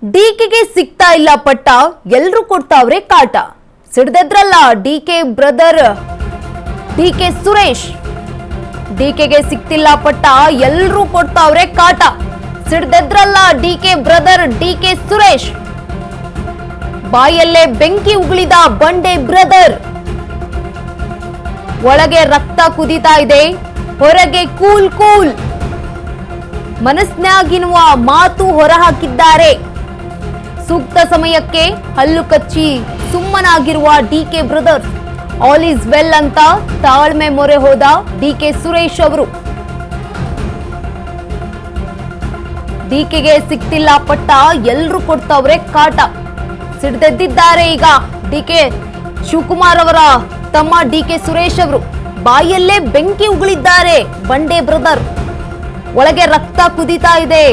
ಡಿಕೆಗೆ ಸಿಗ್ತಾ ಇಲ್ಲ ಪಟ್ಟ, ಎಲ್ರು ಕೊಡ್ತಾವ್ರೆ ಕಾಟ. ಸಿಡ್ದೆದ್ರಲ್ಲ ಡಿಕೆ ಬ್ರದರ್ ಡಿಕೆ ಸುರೇಶ್. ಡಿಕೆಗೆ ಸಿಗ್ತಿಲ್ಲ ಪಟ್ಟ, ಎಲ್ರು ಕೊಡ್ತಾವ್ರೆ ಕಾಟ. ಸಿಡ್ದೆದ್ರಲ್ಲ ಡಿಕೆ ಬ್ರದರ್ ಡಿಕೆ ಸುರೇಶ್. ಬಾಯಲ್ಲೇ ಬೆಂಕಿ ಉಗುಳಿದ ಬಂಡೆ ಬ್ರದರ್. ಒಳಗೆ ರಕ್ತ ಕುದೀತಾ ಇದೆ, ಹೊರಗೆ ಕೂಲ್ ಕೂಲ್. ಮನಸ್ಸಿನಾಗಿರುವ ಮಾತು ಹೊರಹಾಕಿದ್ದಾರೆ. ಸೂಕ್ತ ಸಮಯಕ್ಕೆ ಹಲ್ಲು ಕಚ್ಚಿ ಸುಮ್ಮನಾಗಿರುವ DK brothers. All is well ಅಂತ ತಾಳ್ಮೆ ಮೊರೆ ಹೋದ ಡಿಕೆ ಸುರೇಶ್ ಅವರು. ಡಿಕೆಗೆ ಸಿಗ್ತಿಲ್ಲ ಪಟ್ಟ, ಎಲ್ರು ಕೊಡ್ತಾವ್ರೆ ಕಾಟ. ಸಿಡ್ದೆದ್ದಿದ್ದಾರೆ ಈಗ ಡಿಕೆ ಶಿವಕುಮಾರ್ ಅವರ ತಮ್ಮ ಡಿಕೆ ಸುರೇಶ್ ಅವರು. ಬಾಯಲ್ಲೇ ಬೆಂಕಿ ಉಗುಳಿದ್ದಾರೆ ಬಂಡೆ ಬ್ರದರ್. ಒಳಗೆ ರಕ್ತ ಕುದೀತಾ ಇದೆ,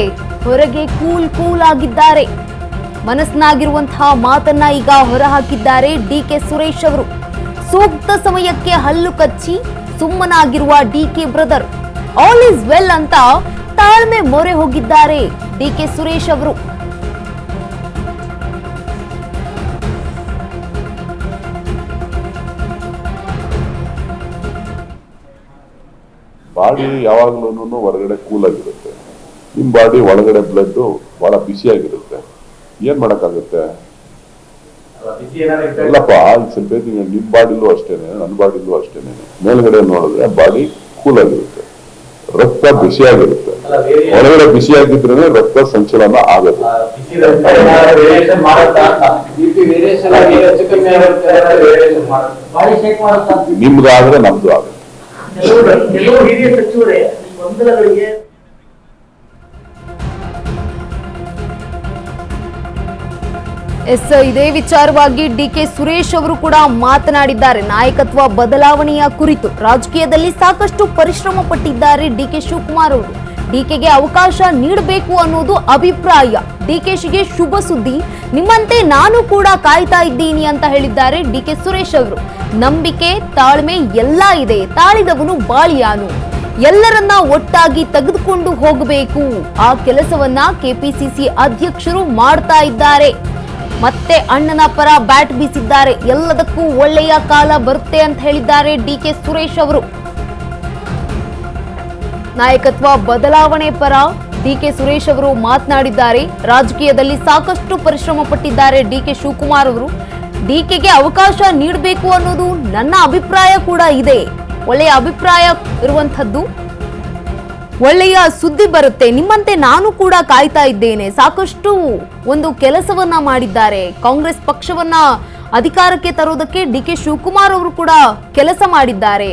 ಹೊರಗೆ ಕೂಲ್ ಕೂಲ್ ಆಗಿದ್ದಾರೆ. ಮನಸ್ಸಿನಾಗಿರುವಂತಹ ಮಾತನ್ನ ಈಗ ಹೊರಹಾಕಿದ್ದಾರೆ ಡಿಕೆ ಸುರೇಶ್ ಅವರು. ಸೂಕ್ತ ಸಮಯಕ್ಕೆ ಹಲ್ಲು ಕಚ್ಚಿ ಸುಮ್ಮನಾಗಿರುವ DK brother. All is well ಅಂತ ತಾಳ್ಮೆ ಮೊರೆ ಹೋಗಿದ್ದಾರೆ ಡಿಕೆ ಸುರೇಶ್ ಅವರು. ಬಾಡಿ ಯಾವಾಗ್ಲೂ ಹೊರಗಡೆ ಕೂಲ್ ಆಗಿರುತ್ತೆ, ನಿಮ್ ಬಾಡಿ ಒಳಗಡೆ ಬ್ಲಡ್ ಬಹಳ ಬಿಸಿಯಾಗಿರುತ್ತೆ. ಏನ್ ಮಾಡಕ್ಕಾಗುತ್ತೆ? ಇಲ್ಲಪ್ಪ, ಸ್ವಲ್ಪ ನಿಮ್ ಬಾಡಿಲೂ ಅಷ್ಟೇನೆ, ನನ್ನ ಬಾಡಿಲೂ ಅಷ್ಟೇನೆ. ಮೇಲ್ಗಡೆ ನೋಡಿದ್ರೆ ಬಾಡಿ ಕೂಲ್ ಆಗಿರುತ್ತೆ, ರಕ್ತ ಬಿಸಿಯಾಗಿರುತ್ತೆ. ಹೊರಗಡೆ ಬಿಸಿಯಾಗಿದ್ರೆ ರಕ್ತ ಸಂಚಲನ ಆಗುತ್ತೆ. ನಿಮ್ದಾದ್ರೆ ನಮ್ದು ಆಗುತ್ತೆ. ಇದೇ ವಿಚಾರವಾಗಿ ಡಿಕೆ ಸುರೇಶ್ ಅವರು ಕೂಡ ಮಾತನಾಡಿದ್ದಾರೆ. ನಾಯಕತ್ವ ಬದಲಾವಣೆಯ ಕುರಿತು ರಾಜಕೀಯದಲ್ಲಿ ಸಾಕಷ್ಟು ಪರಿಶ್ರಮ ಪಟ್ಟಿದ್ದಾರೆ ಡಿಕೆ ಶಿವಕುಮಾರ್ ಅವರು. ಡಿಕೆಗೆ ಅವಕಾಶ ನೀಡಬೇಕು ಅನ್ನೋದು ಅಭಿಪ್ರಾಯ. ಡಿಕೆಶಿಗೆ ಶುಭ ಸುದ್ದಿ, ನಿಮ್ಮಂತೆ ನಾನು ಕೂಡ ಕಾಯ್ತಾ ಇದ್ದೀನಿ ಅಂತ ಹೇಳಿದ್ದಾರೆ ಡಿಕೆ ಸುರೇಶ್ ಅವರು. ನಂಬಿಕೆ ತಾಳ್ಮೆ ಎಲ್ಲ ಇದೆ, ತಾಳಿದವನು ಬಾಳಿಯಾನು. ಎಲ್ಲರನ್ನ ಒಟ್ಟಾಗಿ ತೆಗೆದುಕೊಂಡು ಹೋಗಬೇಕು. ಆ ಕೆಲಸವನ್ನ ಕೆಪಿಸಿಸಿ ಅಧ್ಯಕ್ಷರು ಮಾಡ್ತಾ ಇದ್ದಾರೆ. ಮತ್ತೆ ಅಣ್ಣನ ಪರ ಬ್ಯಾಟ್ ಬೀಸಿದ್ದಾರೆ. ಎಲ್ಲದಕ್ಕೂ ಒಳ್ಳೆಯ ಕಾಲ ಬರುತ್ತೆ ಅಂತ ಹೇಳಿದ್ದಾರೆ ಡಿಕೆ ಸುರೇಶ್ ಅವರು. ನಾಯಕತ್ವ ಬದಲಾವಣೆ ಪರ ಡಿಕೆ ಸುರೇಶ್ ಅವರು ಮಾತನಾಡಿದ್ದಾರೆ. ರಾಜಕೀಯದಲ್ಲಿ ಸಾಕಷ್ಟು ಪರಿಶ್ರಮ ಪಟ್ಟಿದ್ದಾರೆ ಡಿಕೆ ಶಿವಕುಮಾರ್ ಅವರು. ಡಿಕೆಗೆ ಅವಕಾಶ ನೀಡಬೇಕು ಅನ್ನೋದು ನನ್ನ ಅಭಿಪ್ರಾಯ ಕೂಡ ಇದೆ. ಒಳ್ಳೆಯ ಅಭಿಪ್ರಾಯ ಇರುವಂತದ್ದು, ಒಳ್ಳೆಯ ಸುದ್ದಿ ಬರುತ್ತೆ. ನಿಮ್ಮಂತೆ ನಾನು ಕೂಡ ಕಾಯ್ತಾ ಇದ್ದೇನೆ. ಸಾಕಷ್ಟು ಒಂದು ಕೆಲಸವನ್ನ ಮಾಡಿದ್ದಾರೆ. ಕಾಂಗ್ರೆಸ್ ಪಕ್ಷವನ್ನ ಅಧಿಕಾರಕ್ಕೆ ತರೋದಕ್ಕೆ ಡಿಕೆ ಶಿವಕುಮಾರ್ ಅವರು ಕೂಡ ಕೆಲಸ ಮಾಡಿದ್ದಾರೆ.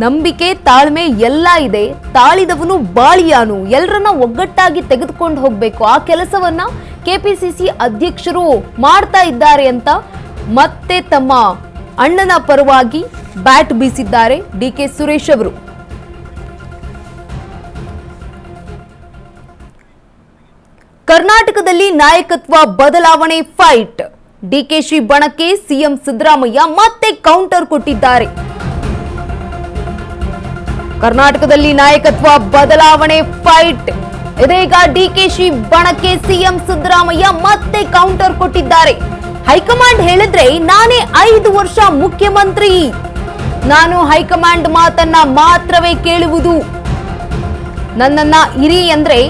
ನಂಬಿಕೆ ತಾಳ್ಮೆ ಎಲ್ಲ ಇದೆ, ತಾಳಿದವನು ಬಾಳಿಯಾನು. ಎಲ್ಲರನ್ನ ಒಗ್ಗಟ್ಟಾಗಿ ತೆಗೆದುಕೊಂಡು ಹೋಗ್ಬೇಕು. ಆ ಕೆಲಸವನ್ನ ಕೆಪಿಸಿಸಿ ಅಧ್ಯಕ್ಷರು ಮಾಡ್ತಾ ಇದ್ದಾರೆ ಅಂತ ಮತ್ತೆ ತಮ್ಮ ಅಣ್ಣನ ಪರವಾಗಿ ಬ್ಯಾಟ್ ಬೀಸಿದ್ದಾರೆ ಡಿಕೆ ಸುರೇಶ್ ಅವರು. ಕರ್ನಾಟಕದಲ್ಲಿ ನಾಯಕತ್ವ ಬದಲಾವಣೆ ಫೈಟ್. ಡಿಕೆಶಿ ಬಣಕ್ಕೆ ಸಿಎಂ ಸಿದ್ದರಾಮಯ್ಯ ಮತ್ತೆ ಕೌಂಟರ್ ಕೊಟ್ಟಿದ್ದಾರೆ. ಕರ್ನಾಟಕದಲ್ಲಿ ನಾಯಕತ್ವ ಬದಲಾವಣೆ ಫೈಟ್. ಇದೀಗ ಡಿಕೆಶಿ ಬಣಕ್ಕೆ ಸಿಎಂ ಸಿದ್ದರಾಮಯ್ಯ ಮತ್ತೆ ಕೌಂಟರ್ ಕೊಟ್ಟಿದ್ದಾರೆ. ಹೈಕಮಾಂಡ್ ಹೇಳಿದ್ರೆ ನಾನೇ 5 ವರ್ಷ ಮುಖ್ಯಮಂತ್ರಿ, ನಾನು ಹೈಕಮಾಂಡ್ ಮಾತನ್ನ ಮಾತ್ರವೇ ಕೇಳುವುದು, ನನ್ನನ್ನ ಇರಿ ಅಂದ್ರೆ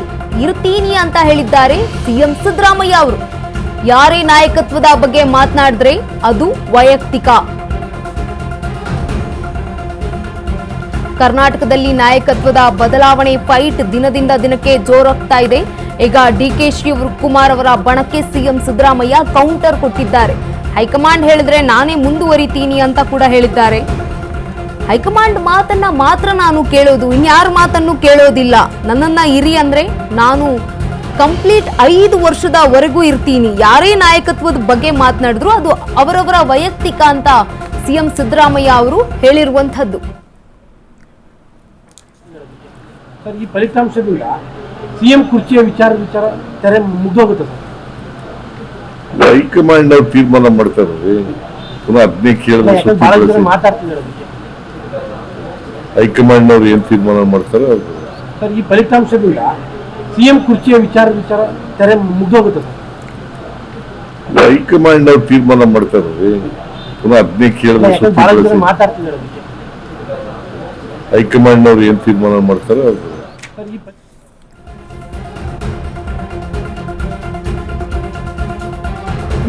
ಇರ್ತೀನಿ ಅಂತ ಹೇಳಿದ್ದಾರೆ ಸಿಎಂ ಸಿದ್ದರಾಮಯ್ಯ ಅವರು. ಯಾರೇ ನಾಯಕತ್ವದ ಬಗ್ಗೆ ಮಾತನಾಡಿದ್ರೆ ಅದು ವೈಯಕ್ತಿಕ. ಕರ್ನಾಟಕದಲ್ಲಿ ನಾಯಕತ್ವದ ಬದಲಾವಣೆ ಫೈಟ್ ದಿನದಿಂದ ದಿನಕ್ಕೆ ಜೋರಾಗ್ತಾ ಇದೆ. ಈಗ ಡಿಕೆ ಶಿವಕುಮಾರ್ ಅವರ ಬಣಕ್ಕೆ ಸಿಎಂ ಸಿದ್ದರಾಮಯ್ಯ ಕೌಂಟರ್ ಕೊಟ್ಟಿದ್ದಾರೆ. ಹೈಕಮಾಂಡ್ ಹೇಳಿದ್ರೆ ನಾನೇ ಮುಂದುವರಿತೀನಿ ಅಂತ ಕೂಡ ಹೇಳಿದ್ದಾರೆ. ಹೈಕಮಾಂಡ್ ಮಾತನ್ನ ಮಾತ್ರ ನಾನು ಕೇಳೋದು, ಇನ್ಯಾರ ಮಾತನ್ನು ಕೇಳೋದಿಲ್ಲ. ನನ್ನನ್ನ ಇರಿ ಅಂದ್ರೆ ನಾನು ಕಂಪ್ಲೀಟ್ 5 ವರ್ಷದವರೆಗೂ ಇರ್ತೀನಿ. ಯಾರೇ ನಾಯಕತ್ವದ ಬಗ್ಗೆ ಮಾತನಾಡಿದ್ರು ಅದು ಅವರವರ ವೈಯಕ್ತಿಕ ಅಂತ ಸಿಎಂ ಸಿದ್ದರಾಮಯ್ಯ ಅವರು ಹೇಳಿರುವಂತದ್ದು. ಈ ಫಲಿತಾಂಶದಿಂದ ಸಿಎಂ ಕುರ್ಚಿಯ ವಿಚಾರ ತೆರೆ ಮುಗ್ದೋಗುತ್ತೆ ಸರ್. ಹೈಕಮಾಂಡ್ ಅವ್ರು ತೀರ್ಮಾನ ಮಾಡ್ತಾರೆ. ಪುನಃ 15 ಮಾತಾಡ್ತಿದ್ದಾರೆ. ಹೈಕಮಾಂಡ್ ಅವ್ರು ಏನ್ ತೀರ್ಮಾನ ಮಾಡ್ತಾರೆ ಸರ್. ಈ ಫಲಿತಾಂಶದಿಂದ ಸಿಎಂ ಕುರ್ಚಿಯ ವಿಚಾರ ತೆರೆ ಮುಗ್ದೋಗುತ್ತೆ ಸರ್? ಹೈಕಮಾಂಡ್ ಅವ್ರು ತೀರ್ಮಾನ ಮಾಡ್ತಾರೆ. ಪುನಃ ಅದನ್ನೇ ಯಾಕಂದ್ರೆ ಬಹಳ ಜನ ಕೇಳಿದ್ರೆ ಮಾತಾಡ್ತಿದ್ದಾರೆ ಅದಕ್ಕೆ. ಹೈಕಮಾಂಡ್ ಅವ್ರು ಏನ್ ತೀರ್ಮಾನ ಮಾಡ್ತಾರೆ ಅದು ಸರ್, ಈ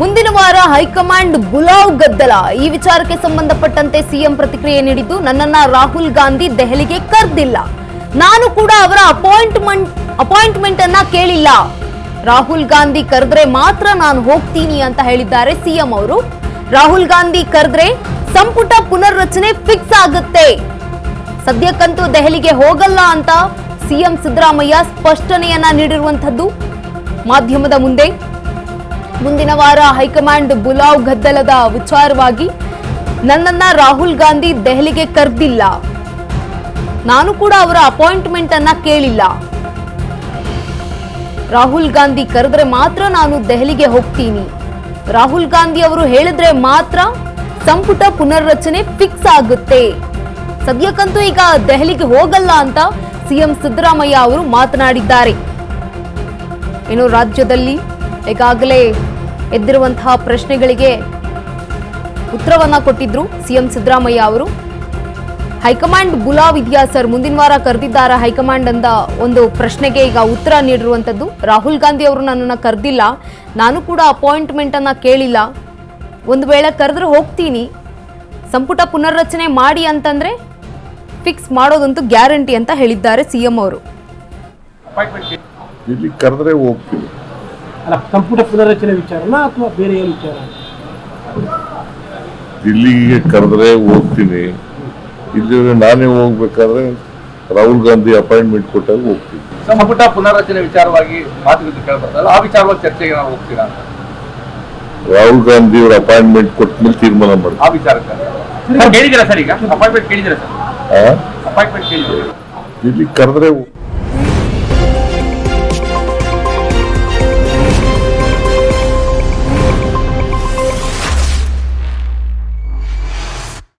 ಮುಂದಿನ ವಾರ ಹೈಕಮಾಂಡ್ ಬುಲಾವ್ ಗದ್ದಲ. ಈ ವಿಚಾರಕ್ಕೆ ಸಂಬಂಧಪಟ್ಟಂತೆ ಸಿಎಂ ಪ್ರತಿಕ್ರಿಯೆ ನೀಡಿದ್ದು, ನನ್ನನ್ನ ರಾಹುಲ್ ಗಾಂಧಿ ದೆಹಲಿಗೆ ಕರೆದಿಲ್ಲ, ನಾನು ಕೂಡ ಅವರ ಅಪಾಯಿಂಟ್ಮೆಂಟ್ ಅನ್ನ ಕೇಳಿಲ್ಲ, ರಾಹುಲ್ ಗಾಂಧಿ ಕರೆದ್ರೆ ಮಾತ್ರ ನಾನು ಹೋಗ್ತೀನಿ ಅಂತ ಹೇಳಿದ್ದಾರೆ ಸಿಎಂ ಅವರು. ರಾಹುಲ್ ಗಾಂಧಿ ಕರೆದ್ರೆ ಸಂಪುಟ ಪುನರ್ರಚನೆ ಫಿಕ್ಸ್ ಆಗುತ್ತೆ, ಸದ್ಯಕ್ಕಂತೂ ದೆಹಲಿಗೆ ಹೋಗಲ್ಲ ಅಂತ ಸಿಎಂ ಸಿದ್ದರಾಮಯ್ಯ ಸ್ಪಷ್ಟನೆಯನ್ನ ನೀಡಿರುವಂತದ್ದು ಮಾಧ್ಯಮದ ಮುಂದೆ. ಮುಂದಿನ ವಾರ ಹೈಕಮಾಂಡ್ ಬುಲಾವ್ ಗದ್ದಲದ ವಿಚಾರವಾಗಿ ನನ್ನನ್ನ ರಾಹುಲ್ ಗಾಂಧಿ ದೆಹಲಿಗೆ ಕರೆದಿಲ್ಲ, ನಾನು ಕೂಡ ಅವರ ಅಪಾಯಿಂಟ್ಮೆಂಟ್ ಅನ್ನ ಕೇಳಿಲ್ಲ, ರಾಹುಲ್ ಗಾಂಧಿ ಕರೆದ್ರೆ ಮಾತ್ರ ನಾನು ದೆಹಲಿಗೆ ಹೋಗ್ತೀನಿ, ರಾಹುಲ್ ಗಾಂಧಿ ಅವರು ಹೇಳಿದ್ರೆ ಮಾತ್ರ ಸಂಪುಟ ಪುನರ್ರಚನೆ ಫಿಕ್ಸ್ ಆಗುತ್ತೆ, ಸದ್ಯಕ್ಕಂತೂ ಈಗ ದೆಹಲಿಗೆ ಹೋಗಲ್ಲ ಅಂತ ಸಿಎಂ ಸಿದ್ದರಾಮಯ್ಯ ಅವರು ಮಾತನಾಡಿದ್ದಾರೆ. ಇನ್ನು ರಾಜ್ಯದಲ್ಲಿ ಈಗಾಗಲೇ ಎದ್ದಿರುವಂತಹ ಪ್ರಶ್ನೆಗಳಿಗೆ ಉತ್ತರವನ್ನ ಕೊಟ್ಟಿದ್ರು ಸಿಎಂ ಸಿದ್ದರಾಮಯ್ಯ ಅವರು. ಹೈಕಮಾಂಡ್ ಬುಲಾವ್ ಇದೆಯಾ ಸರ್, ಮುಂದಿನ ವಾರ ಕರೆದಿದ್ದಾರಾ ಹೈಕಮಾಂಡ್ ಅಂತ ಒಂದು ಪ್ರಶ್ನೆಗೆ ಈಗ ಉತ್ತರ ನೀಡಿರುವಂತದ್ದು. ರಾಹುಲ್ ಗಾಂಧಿ ಅವರು ನನ್ನನ್ನು ಕರೆದಿಲ್ಲ, ನಾನು ಕೂಡ ಅಪಾಯಿಂಟ್ಮೆಂಟ್ ಅನ್ನ ಕೇಳಿಲ್ಲ, ಒಂದು ವೇಳೆ ಕರೆದ್ರೆ ಹೋಗ್ತೀನಿ, ಸಂಪುಟ ಪುನರ್ರಚನೆ ಮಾಡಿ ಅಂತಂದ್ರೆ ಫಿಕ್ಸ್ ಮಾಡೋದಂತೂ ಗ್ಯಾರಂಟಿ ಅಂತ ಹೇಳಿದ್ದಾರೆ ಸಿಎಂ ಅವರು. ಇಲ್ಲಿ ಕರೆದ್ರೆ ಹೋಗ್ತೀವಿ. ಅಲ್ಲ, ಸಂಪುಟ ಪುನರ್ರಚನೆ ವಿಚಾರನ ಅಥವಾ ಬೇರೆ ಏನು ವಿಚಾರ? ದಿಲ್ಲಿಗೆ ಕರೆದ್ರೆ ಹೋಗ್ತೀನಿ, ಇಲ್ಲಿ ನಾನೇ ಹೋಗ್ಬೇಕಾದ್ರೆ ರಾಹುಲ್ ಗಾಂಧಿ ಅಪಾಯಿಂಟ್ಮೆಂಟ್ ಕೊಟ್ಟಾಗ ಹೋಗ್ತೀನಿ. ಸಂಪುಟ ಪುನರ್ರಚನೆ ವಿಚಾರವಾಗಿ ಮಾತುಕತೆ ಕೇಳ್ಬರ್ತಲ್ಲ, ಆ ವಿಚಾರವಾಗಿ ಚರ್ಚೆಗೆ ನಾವು ಹೋಗ್ತೀರಾ? ರಾಹುಲ್ ಗಾಂಧಿ ಅವ್ರ ಅಪಾಯಿಂಟ್ಮೆಂಟ್ ಕೊಟ್ಟ ತೀರ್ಮಾನ ಆ ಮಾಡ್ತಾರೆ. ವಿಚಾರಕ್ಕೆ ಕೇಳಿದ್ದೀರಾ ಸರ್? ಈಗ ಅಪಾಯಿಂಟ್ಮೆಂಟ್ ಕೇಳಿದ್ದೀರಾ ಸರ್? ಅಪಾಯಿಂಟ್ಮೆಂಟ್ ಕೇಳಿದ್ದೀರಾ? ಇಲ್ಲಿ ಕರೆದ್ರೆ